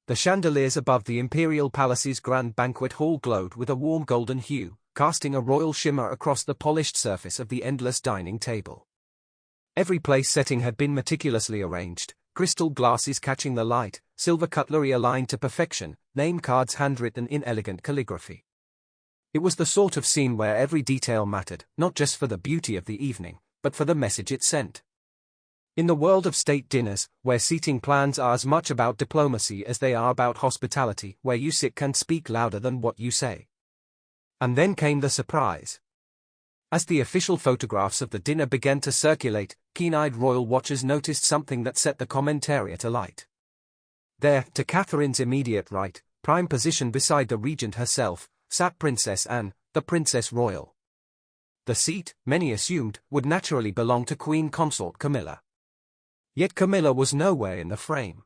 The chandeliers above the imperial palace's grand banquet hall glowed with a warm golden hue, casting a royal shimmer across the polished surface of the endless dining table. Every place setting had been meticulously arranged, crystal glasses catching the light, silver cutlery aligned to perfection, name cards handwritten in elegant calligraphy. It was the sort of scene where every detail mattered, not just for the beauty of the evening, but for the message it sent. In the world of state dinners, where seating plans are as much about diplomacy as they are about hospitality, where you sit can speak louder than what you say. And then came the surprise. As the official photographs of the dinner began to circulate, keen-eyed royal watchers noticed something that set the commentariat alight. There, to Catherine's immediate right, prime position beside the regent herself, sat Princess Anne, the Princess Royal. The seat, many assumed, would naturally belong to Queen Consort Camilla. Yet Camilla was nowhere in the frame.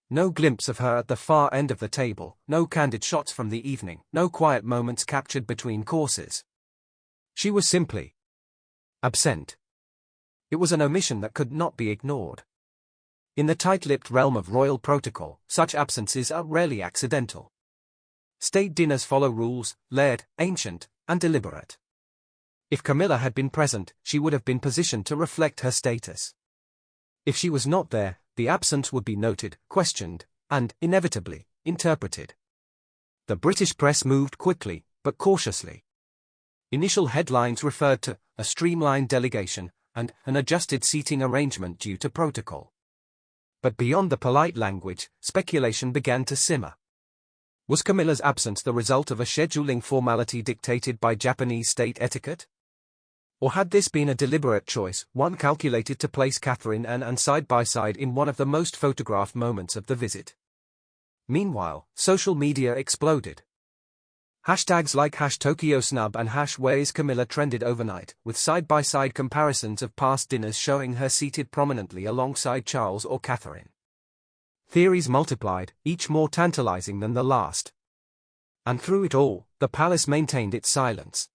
No glimpse of her at the far end of the table, no candid shots from the evening, no quiet moments captured between courses. She was simply absent. It was an omission that could not be ignored. In the tight-lipped realm of royal protocol, such absences are rarely accidental. State dinners follow rules, layered, ancient, and deliberate. If Camilla had been present, she would have been positioned to reflect her status. If she was not there, the absence would be noted, questioned, and, inevitably, interpreted. The British press moved quickly, but cautiously. Initial headlines referred to a streamlined delegation and an adjusted seating arrangement due to protocol. But beyond the polite language, speculation began to simmer. Was Camilla's absence the result of a scheduling formality dictated by Japanese state etiquette? Or had this been a deliberate choice, one calculated to place Catherine and Anne side by side in one of the most photographed moments of the visit? Meanwhile, social media exploded. Hashtags like #TokyoSnub and #WhereIsCamilla trended overnight, with side-by-side comparisons of past dinners showing her seated prominently alongside Charles or Catherine. Theories multiplied, each more tantalizing than the last. And through it all, the palace maintained its silence.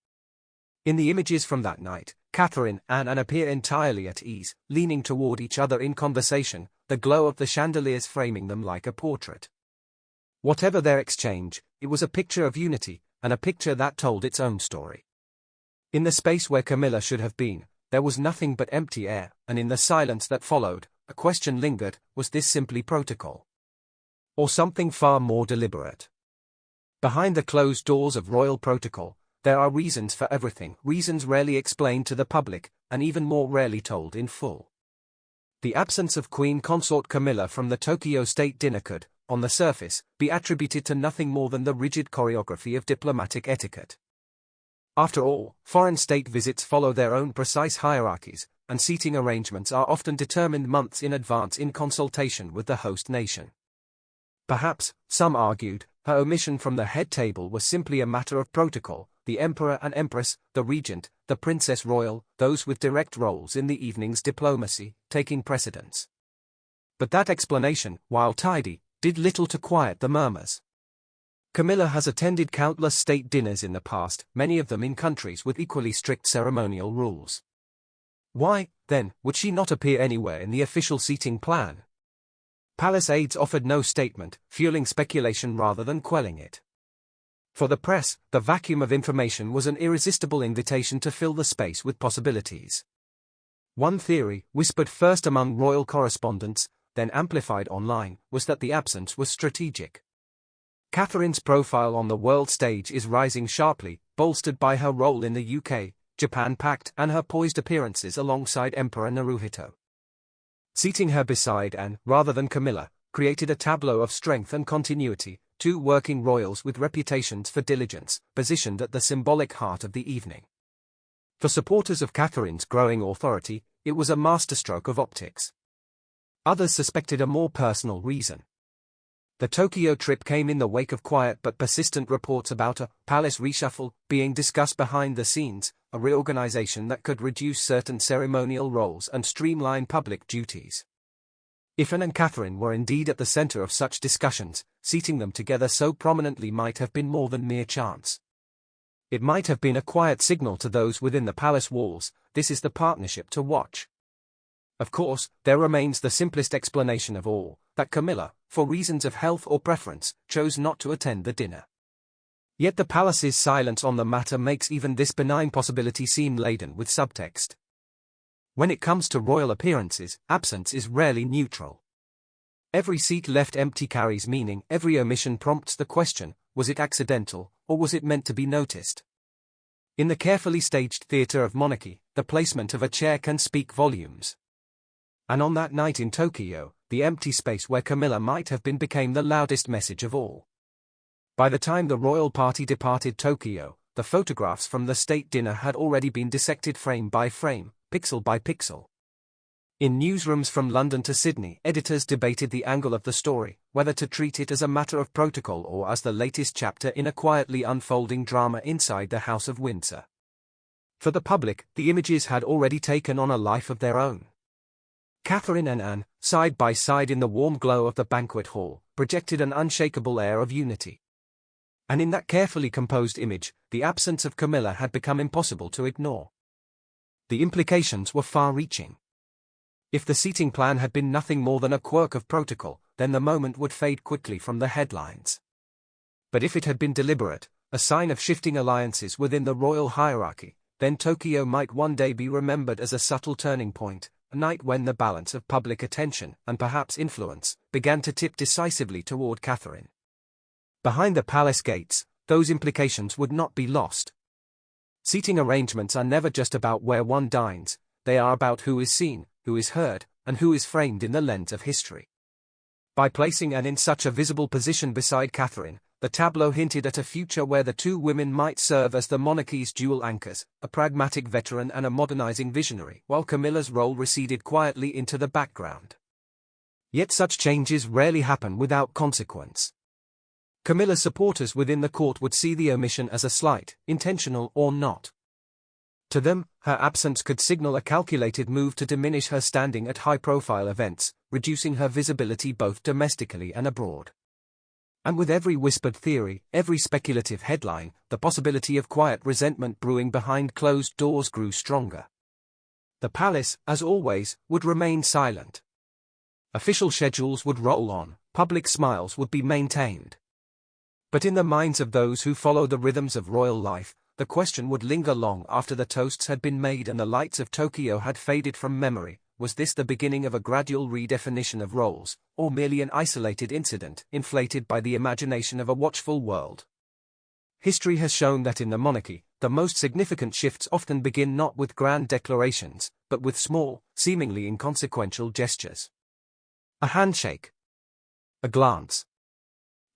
In the images from that night, Catherine and Anne appear entirely at ease, leaning toward each other in conversation, the glow of the chandeliers framing them like a portrait. Whatever their exchange, it was a picture of unity, and a picture that told its own story. In the space where Camilla should have been, there was nothing but empty air, and in the silence that followed, a question lingered: was this simply protocol? Or something far more deliberate? Behind the closed doors of royal protocol, there are reasons for everything, reasons rarely explained to the public, and even more rarely told in full. The absence of Queen Consort Camilla from the Tokyo state dinner could, on the surface, be attributed to nothing more than the rigid choreography of diplomatic etiquette. After all, foreign state visits follow their own precise hierarchies, and seating arrangements are often determined months in advance in consultation with the host nation. Perhaps, some argued, her omission from the head table was simply a matter of protocol, the emperor and empress, the regent, the princess royal, those with direct roles in the evening's diplomacy, taking precedence. But that explanation, while tidy, did little to quiet the murmurs. Camilla has attended countless state dinners in the past, many of them in countries with equally strict ceremonial rules. Why, then, would she not appear anywhere in the official seating plan? Palace aides offered no statement, fueling speculation rather than quelling it. For the press, the vacuum of information was an irresistible invitation to fill the space with possibilities. One theory, whispered first among royal correspondents, then amplified online, was that the absence was strategic. Catherine's profile on the world stage is rising sharply, bolstered by her role in the UK, Japan Pact and her poised appearances alongside Emperor Naruhito. Seating her beside Anne, rather than Camilla, created a tableau of strength and continuity, two working royals with reputations for diligence, positioned at the symbolic heart of the evening. For supporters of Catherine's growing authority, it was a masterstroke of optics. Others suspected a more personal reason. The Tokyo trip came in the wake of quiet but persistent reports about a palace reshuffle being discussed behind the scenes, a reorganization that could reduce certain ceremonial roles and streamline public duties. If Anne and Catherine were indeed at the center of such discussions, seating them together so prominently might have been more than mere chance. It might have been a quiet signal to those within the palace walls: this is the partnership to watch. Of course, there remains the simplest explanation of all, that Camilla, for reasons of health or preference, chose not to attend the dinner. Yet the palace's silence on the matter makes even this benign possibility seem laden with subtext. When it comes to royal appearances, absence is rarely neutral. Every seat left empty carries meaning, every omission prompts the question, was it accidental, or was it meant to be noticed? In the carefully staged theatre of monarchy, the placement of a chair can speak volumes. And on that night in Tokyo, the empty space where Camilla might have been became the loudest message of all. By the time the royal party departed Tokyo, the photographs from the state dinner had already been dissected frame by frame, pixel by pixel. In newsrooms from London to Sydney, editors debated the angle of the story, whether to treat it as a matter of protocol or as the latest chapter in a quietly unfolding drama inside the House of Windsor. For the public, the images had already taken on a life of their own. Catherine and Anne, side by side in the warm glow of the banquet hall, projected an unshakable air of unity. And in that carefully composed image, the absence of Camilla had become impossible to ignore. The implications were far-reaching. If the seating plan had been nothing more than a quirk of protocol, then the moment would fade quickly from the headlines. But if it had been deliberate, a sign of shifting alliances within the royal hierarchy, then Tokyo might one day be remembered as a subtle turning point, a night when the balance of public attention, and perhaps influence, began to tip decisively toward Catherine. Behind the palace gates, those implications would not be lost. Seating arrangements are never just about where one dines, they are about who is seen, who is heard, and who is framed in the lens of history. By placing Anne in such a visible position beside Catherine, the tableau hinted at a future where the two women might serve as the monarchy's dual anchors, a pragmatic veteran and a modernizing visionary, while Camilla's role receded quietly into the background. Yet such changes rarely happen without consequence. Camilla's supporters within the court would see the omission as a slight, intentional or not. To them, her absence could signal a calculated move to diminish her standing at high-profile events, reducing her visibility both domestically and abroad. And with every whispered theory, every speculative headline, the possibility of quiet resentment brewing behind closed doors grew stronger. The palace, as always, would remain silent. Official schedules would roll on, public smiles would be maintained. But in the minds of those who follow the rhythms of royal life, the question would linger long after the toasts had been made and the lights of Tokyo had faded from memory. Was this the beginning of a gradual redefinition of roles, or merely an isolated incident, inflated by the imagination of a watchful world? History has shown that in the monarchy, the most significant shifts often begin not with grand declarations, but with small, seemingly inconsequential gestures. A handshake, a glance,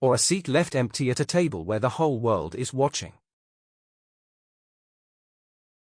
or a seat left empty at a table where the whole world is watching.